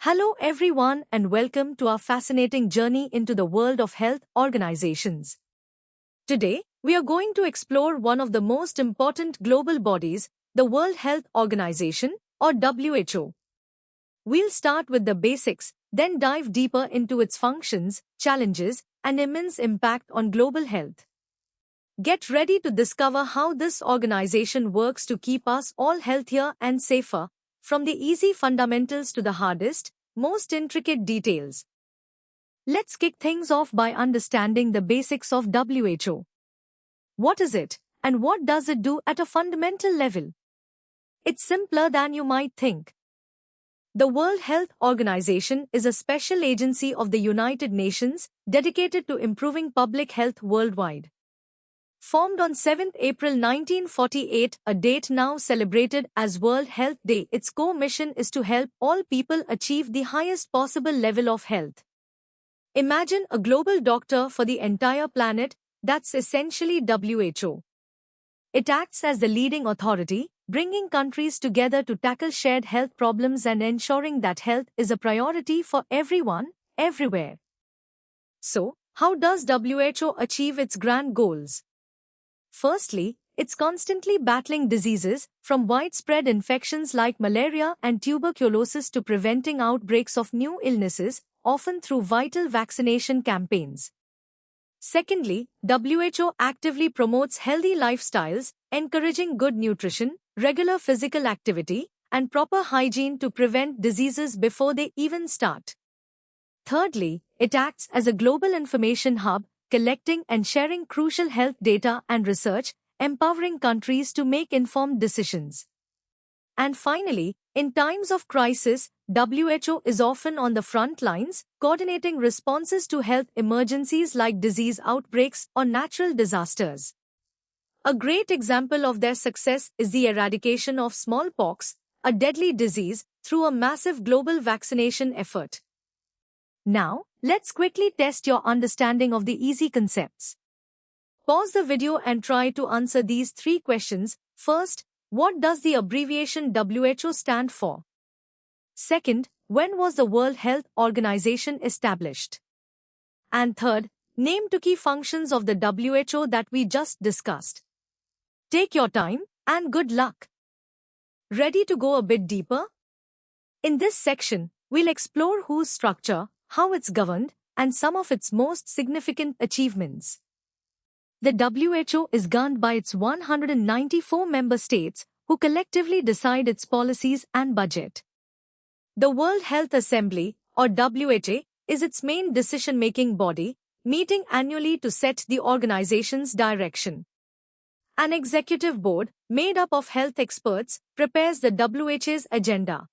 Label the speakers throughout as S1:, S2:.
S1: Hello everyone and welcome to our fascinating journey into the world of health organizations. Today, we are going to explore one of the most important global bodies, the World Health Organization, or WHO. We'll start with the basics, then dive deeper into its functions, challenges, and immense impact on global health. Get ready to discover how this organization works to keep us all healthier and safer, from the easy fundamentals to the hardest, most intricate details. Let's kick things off by understanding the basics of WHO. What is it, and what does it do at a fundamental level? It's simpler than you might think. The World Health Organization is a special agency of the United Nations dedicated to improving public health worldwide. Formed on 7 April 1948, a date now celebrated as World Health Day, its core mission is to help all people achieve the highest possible level of health. Imagine a global doctor for the entire planet. That's essentially WHO. It acts as the leading authority, bringing countries together to tackle shared health problems and ensuring that health is a priority for everyone, everywhere. So, how does WHO achieve its grand goals? Firstly, it's constantly battling diseases, from widespread infections like malaria and tuberculosis to preventing outbreaks of new illnesses, often through vital vaccination campaigns. Secondly, WHO actively promotes healthy lifestyles, encouraging good nutrition, regular physical activity, and proper hygiene to prevent diseases before they even start. Thirdly, it acts as a global information hub, collecting and sharing crucial health data and research, empowering countries to make informed decisions. And finally, in times of crisis, WHO is often on the front lines, coordinating responses to health emergencies like disease outbreaks or natural disasters. A great example of their success is the eradication of smallpox, a deadly disease, through a massive global vaccination effort. Now, let's quickly test your understanding of the easy concepts. Pause the video and try to answer these 3 questions. First, what does the abbreviation WHO stand for? Second, when was the World Health Organization established? And third, name 2 key functions of the WHO that we just discussed. Take your time, and good luck. Ready to go a bit deeper? In this section, we'll explore whose structure, how it's governed, and some of its most significant achievements. The WHO is governed by its 194 member states, who collectively decide its policies and budget. The World Health Assembly, or WHA, is its main decision-making body, meeting annually to set the organization's direction. An executive board, made up of health experts, prepares the WHA's agenda.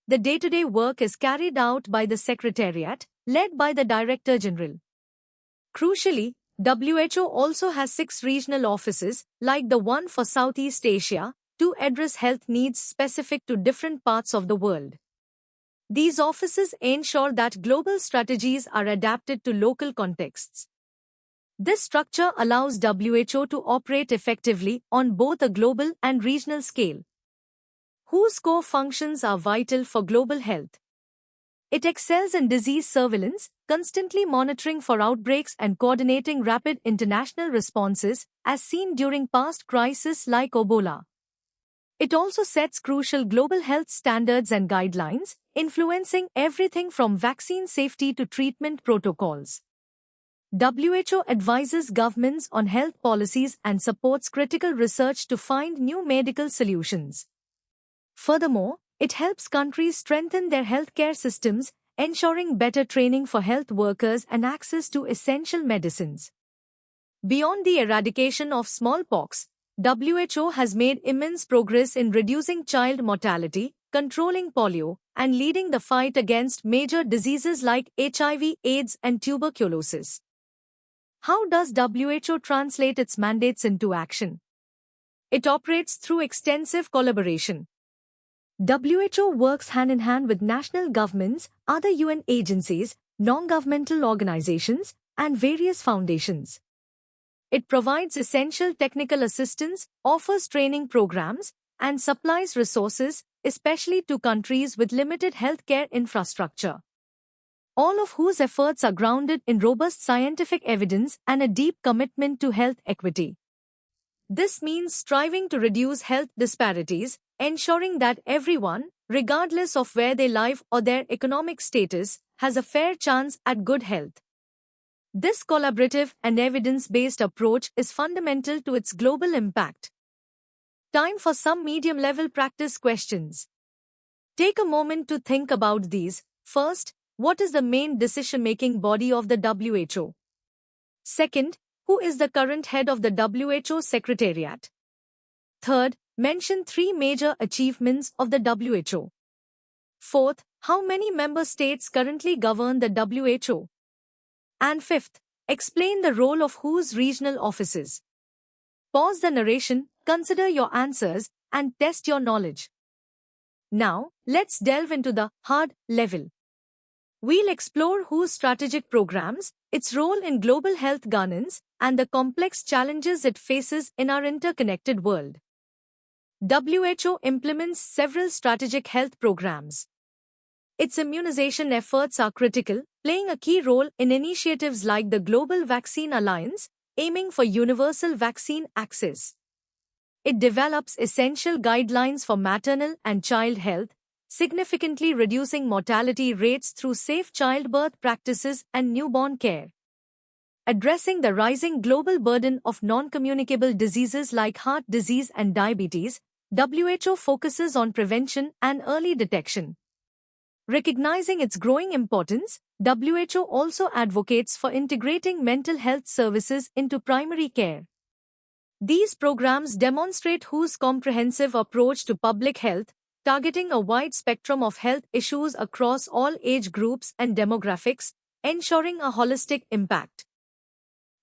S1: The day-to-day work is carried out by the Secretariat, led by the Director General. Crucially, WHO also has 6 regional offices, like the one for Southeast Asia, to address health needs specific to different parts of the world. These offices ensure that global strategies are adapted to local contexts. This structure allows WHO to operate effectively on both a global and regional scale. Whose core functions are vital for global health? It excels in disease surveillance, constantly monitoring for outbreaks and coordinating rapid international responses, as seen during past crises like Ebola. It also sets crucial global health standards and guidelines, influencing everything from vaccine safety to treatment protocols. WHO advises governments on health policies and supports critical research to find new medical solutions. Furthermore, it helps countries strengthen their healthcare systems, ensuring better training for health workers and access to essential medicines. Beyond the eradication of smallpox, WHO has made immense progress in reducing child mortality, controlling polio, and leading the fight against major diseases like HIV, AIDS, and tuberculosis. How does WHO translate its mandates into action? It operates through extensive collaboration. WHO works hand-in-hand with national governments, other UN agencies, non-governmental organizations, and various foundations. It provides essential technical assistance, offers training programs, and supplies resources, especially to countries with limited healthcare infrastructure. All of whose efforts are grounded in robust scientific evidence and a deep commitment to health equity. This means striving to reduce health disparities, ensuring that everyone, regardless of where they live or their economic status, has a fair chance at good health. This collaborative and evidence-based approach is fundamental to its global impact. Time for some medium-level practice questions. Take a moment to think about these. First, what is the main decision-making body of the WHO? Second, who is the current head of the WHO Secretariat? Third, mention 3 major achievements of the WHO. Fourth, how many member states currently govern the WHO? And fifth, explain the role of whose regional offices. Pause the narration, consider your answers, and test your knowledge. Now, let's delve into the hard level. We'll explore WHO's strategic programs, its role in global health governance, and the complex challenges it faces in our interconnected world. WHO implements several strategic health programs. Its immunization efforts are critical, playing a key role in initiatives like the Global Vaccine Alliance, aiming for universal vaccine access. It develops essential guidelines for maternal and child health, significantly reducing mortality rates through safe childbirth practices and newborn care. Addressing the rising global burden of non-communicable diseases like heart disease and diabetes, WHO focuses on prevention and early detection. Recognizing its growing importance, WHO also advocates for integrating mental health services into primary care. These programs demonstrate WHO's comprehensive approach to public health, targeting a wide spectrum of health issues across all age groups and demographics, ensuring a holistic impact.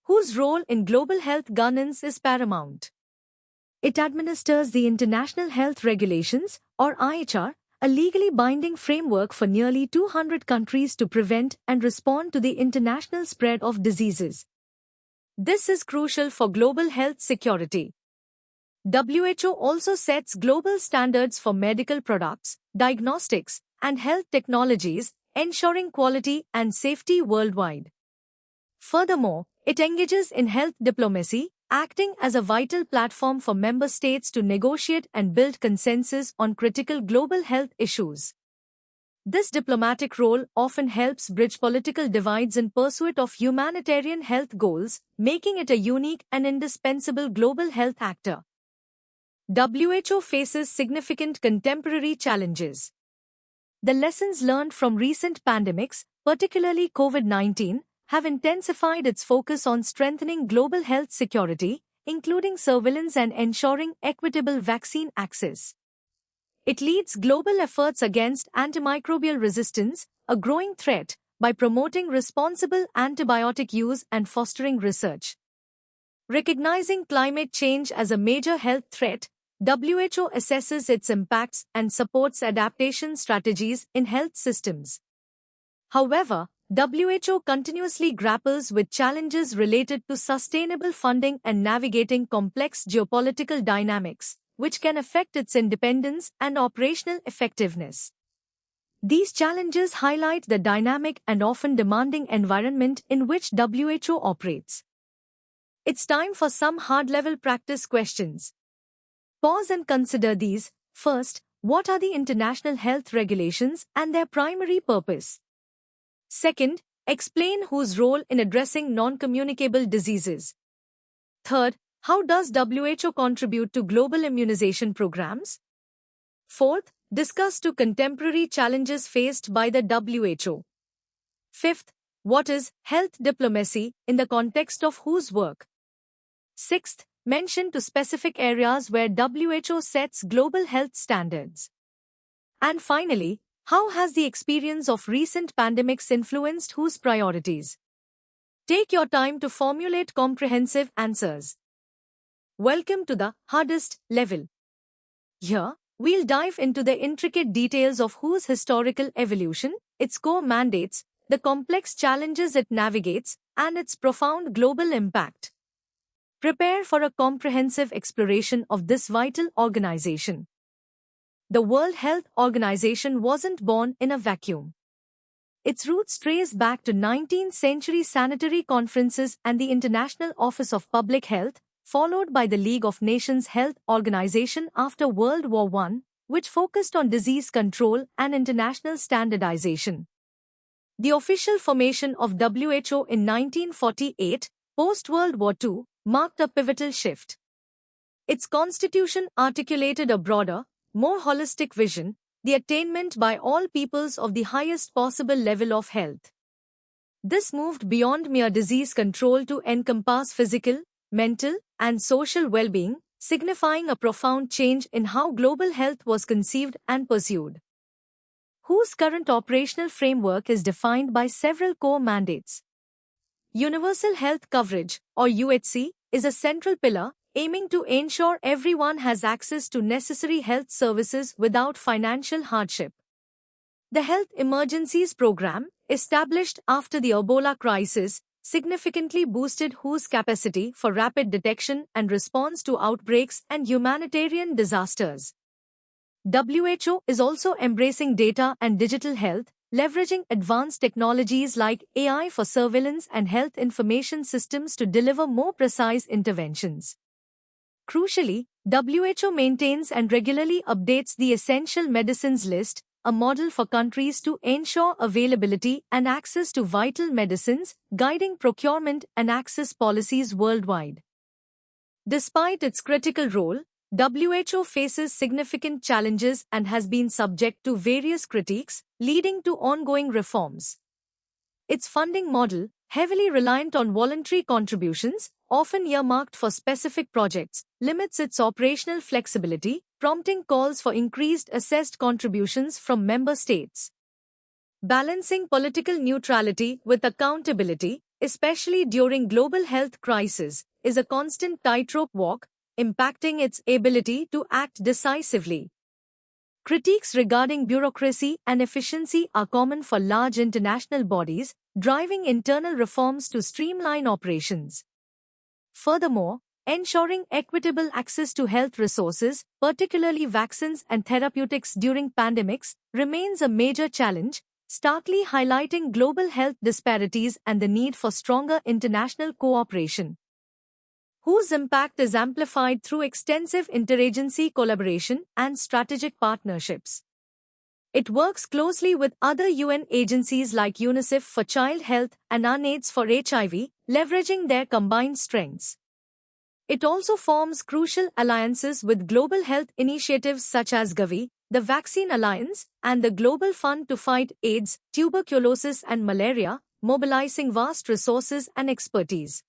S1: WHO's role in global health governance is paramount. It administers the International Health Regulations, or IHR, a legally binding framework for nearly 200 countries to prevent and respond to the international spread of diseases. This is crucial for global health security. WHO also sets global standards for medical products, diagnostics, and health technologies, ensuring quality and safety worldwide. Furthermore, it engages in health diplomacy, acting as a vital platform for member states to negotiate and build consensus on critical global health issues. This diplomatic role often helps bridge political divides in pursuit of humanitarian health goals, making it a unique and indispensable global health actor. WHO faces significant contemporary challenges. The lessons learned from recent pandemics, particularly COVID-19, have intensified its focus on strengthening global health security, including surveillance and ensuring equitable vaccine access. It leads global efforts against antimicrobial resistance, a growing threat, by promoting responsible antibiotic use and fostering research. Recognizing climate change as a major health threat, WHO assesses its impacts and supports adaptation strategies in health systems. However, WHO continuously grapples with challenges related to sustainable funding and navigating complex geopolitical dynamics, which can affect its independence and operational effectiveness. These challenges highlight the dynamic and often demanding environment in which WHO operates. It's time for some hard-level practice questions. Pause and consider these. First, what are the international health regulations and their primary purpose? Second, explain WHO's role in addressing non-communicable diseases. Third, how does WHO contribute to global immunization programs? Fourth, discuss 2 contemporary challenges faced by the WHO. Fifth, what is health diplomacy in the context of WHO's work? Sixth, mention 2 specific areas where WHO sets global health standards. And finally, how has the experience of recent pandemics influenced WHO's priorities? Take your time to formulate comprehensive answers. Welcome to the hardest level. Here, we'll dive into the intricate details of WHO's historical evolution, its core mandates, the complex challenges it navigates, and its profound global impact. Prepare for a comprehensive exploration of this vital organization. The World Health Organization wasn't born in a vacuum. Its roots trace back to 19th century sanitary conferences and the International Office of Public Health, followed by the League of Nations Health Organization after World War I, which focused on disease control and international standardization. The official formation of WHO in 1948, post-World War II, marked a pivotal shift. Its constitution articulated a broader, more holistic vision, the attainment by all peoples of the highest possible level of health. This moved beyond mere disease control to encompass physical, mental, and social well-being, signifying a profound change in how global health was conceived and pursued. WHO's current operational framework is defined by several core mandates. Universal health coverage, or UHC, is a central pillar, aiming to ensure everyone has access to necessary health services without financial hardship. The Health Emergencies Program, established after the Ebola crisis, significantly boosted WHO's capacity for rapid detection and response to outbreaks and humanitarian disasters. WHO is also embracing data and digital health, leveraging advanced technologies like AI for surveillance and health information systems to deliver more precise interventions. Crucially, WHO maintains and regularly updates the Essential Medicines List, a model for countries to ensure availability and access to vital medicines, guiding procurement and access policies worldwide. Despite its critical role, WHO faces significant challenges and has been subject to various critiques, leading to ongoing reforms. Its funding model, heavily reliant on voluntary contributions, often earmarked for specific projects, limits its operational flexibility, prompting calls for increased assessed contributions from member states. Balancing political neutrality with accountability, especially during global health crises, is a constant tightrope walk, impacting its ability to act decisively. Critiques regarding bureaucracy and efficiency are common for large international bodies, driving internal reforms to streamline operations. Furthermore, ensuring equitable access to health resources, particularly vaccines and therapeutics during pandemics, remains a major challenge, starkly highlighting global health disparities and the need for stronger international cooperation. WHO's impact is amplified through extensive interagency collaboration and strategic partnerships. It works closely with other UN agencies like UNICEF for child health and UNAIDS for HIV, leveraging their combined strengths. It also forms crucial alliances with global health initiatives such as Gavi, the Vaccine Alliance, and the Global Fund to fight AIDS, tuberculosis and malaria, mobilizing vast resources and expertise.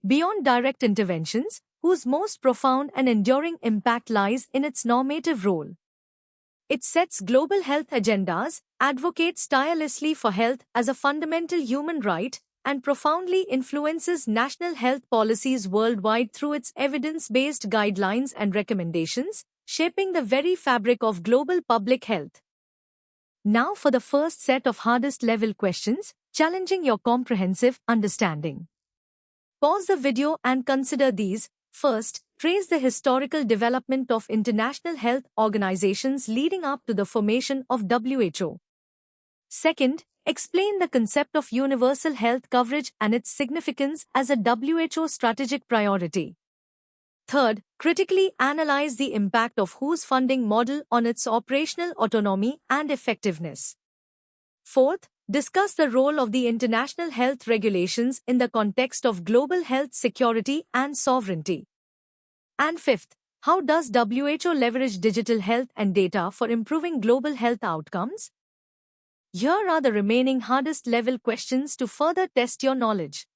S1: Beyond direct interventions, WHO's most profound and enduring impact lies in its normative role. It sets global health agendas, advocates tirelessly for health as a fundamental human right, and profoundly influences national health policies worldwide through its evidence-based guidelines and recommendations, shaping the very fabric of global public health. Now for the first set of hardest-level questions, challenging your comprehensive understanding. Pause the video and consider these. First, trace the historical development of international health organizations leading up to the formation of WHO. Second, explain the concept of universal health coverage and its significance as a WHO strategic priority. Third, critically analyze the impact of WHO's funding model on its operational autonomy and effectiveness. Fourth, discuss the role of the international health regulations in the context of global health security and sovereignty. And fifth, how does WHO leverage digital health and data for improving global health outcomes? Here are the remaining hardest-level questions to further test your knowledge.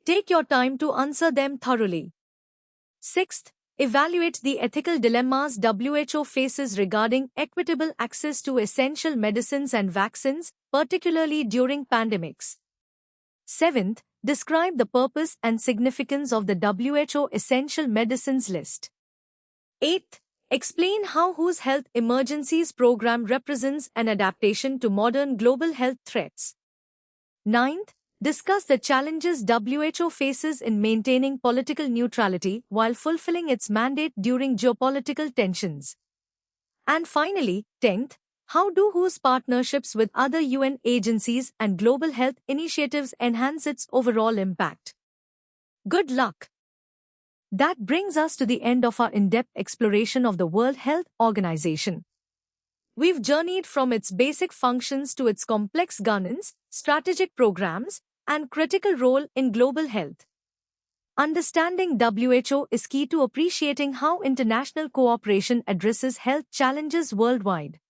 S1: Take your time to answer them thoroughly. Sixth, evaluate the ethical dilemmas WHO faces regarding equitable access to essential medicines and vaccines, particularly during pandemics. Seventh, describe the purpose and significance of the WHO Essential Medicines List. Eighth, explain how WHO's Health Emergencies Program represents an adaptation to modern global health threats. Ninth, discuss the challenges WHO faces in maintaining political neutrality while fulfilling its mandate during geopolitical tensions. And finally, 10th, how do WHO's partnerships with other UN agencies and global health initiatives enhance its overall impact? Good luck! That brings us to the end of our in-depth exploration of the World Health Organization. We've journeyed from its basic functions to its complex governance, strategic programs, and critical role in global health. Understanding WHO is key to appreciating how international cooperation addresses health challenges worldwide.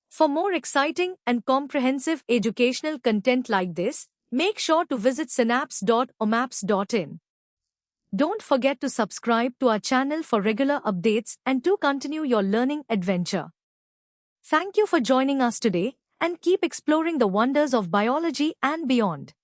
S1: For more exciting and comprehensive educational content like this, make sure to visit synapse.omaps.in. Don't forget to subscribe to our channel for regular updates and to continue your learning adventure. Thank you for joining us today, and keep exploring the wonders of biology and beyond.